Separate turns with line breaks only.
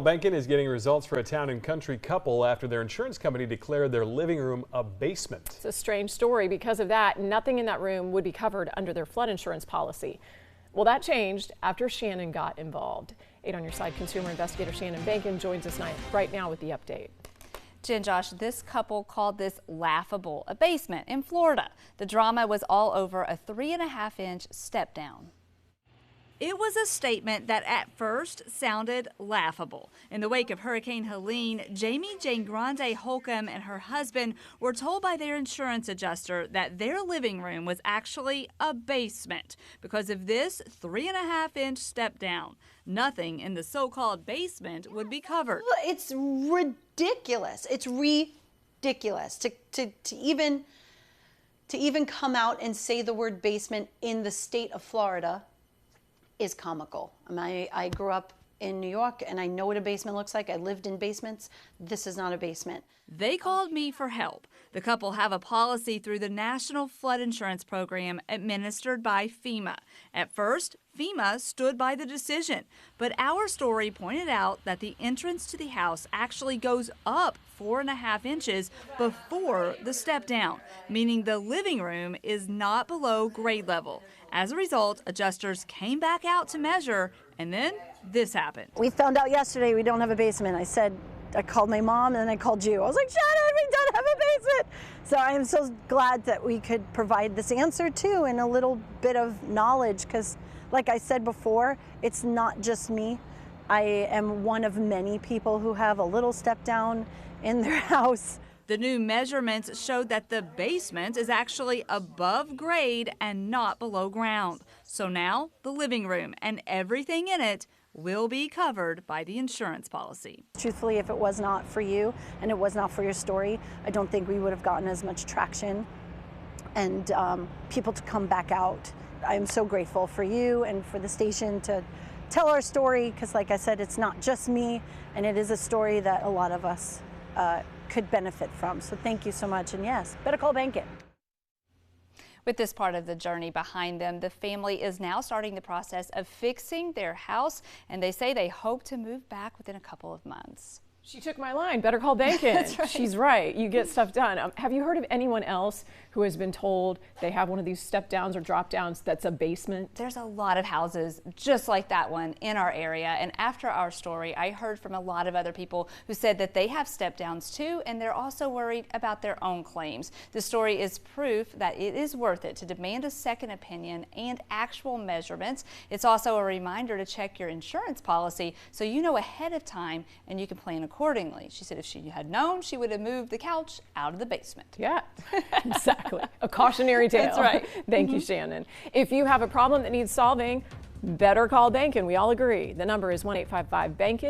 Behnken is getting results for a town and country couple after their insurance company declared their living room a basement.
It's a strange story. Because of that, nothing in that room would be covered under their flood insurance policy. Well, that changed after Shannon got involved. 8 on Your Side consumer investigator Shannon Behnken joins us right now with the update.
Jen, Josh, this couple called this laughable, a basement in Florida. The drama was all over a 3.5-inch step down. It was a statement that at first sounded laughable. In the wake of Hurricane Helene, Jamie Jane Grande Holcomb and her husband were told by their insurance adjuster that their living room was actually a basement because of this 3.5-inch step down. Nothing in the so-called basement would be covered.
It's ridiculous. It's ridiculous to even come out and say the word basement in the state of Florida is comical. I grew up in New York and I know what a basement looks like. I lived in basements. This is not a basement.
They called me for help. The couple have a policy through the National Flood Insurance Program administered by FEMA. At first, FEMA stood by the decision, but our story pointed out that the entrance to the house actually goes up 4.5 inches before the step down, meaning the living room is not below grade level. As a result, adjusters came back out to measure, and then this happened.
We found out yesterday we don't have a basement. I called my mom and then I called you. I was like, Shannon, we don't have a basement. So I am so glad that we could provide this answer too and a little bit of knowledge because like I said before, it's not just me. I am one of many people who have a little step down in their house.
The new measurements showed that the basement is actually above grade and not below ground. So now the living room and everything in it will be covered by the insurance policy.
Truthfully, if it was not for you and it was not for your story, I don't think we would have gotten as much traction and people to come back out. I'm so grateful for you and for the station to tell our story because like I said, it's not just me and it is a story that a lot of us could benefit from. So thank you so much. And yes, Better Call Behnken.
With this part of the journey behind them, the family is now starting the process of fixing their house, and they say they hope to move back within a couple of months.
She took my line. Better call Behnken.
That's right.
She's right. You get stuff done. Have you heard of anyone else who has been told they have one of these step downs or drop downs that's a basement?
There's a lot of houses just like that one in our area. And after our story, I heard from a lot of other people who said that they have step downs too, and they're also worried about their own claims. The story is proof that it is worth it to demand a second opinion and actual measurements. It's also a reminder to check your insurance policy so you know ahead of time and you can plan accordingly. She said if she had known, she would have moved the couch out of the basement.
Yeah, exactly. A cautionary tale.
That's right.
Thank you, Shannon. If you have a problem that needs solving, better call Behnken. We all agree. The number is 1-855-BEHNKEN.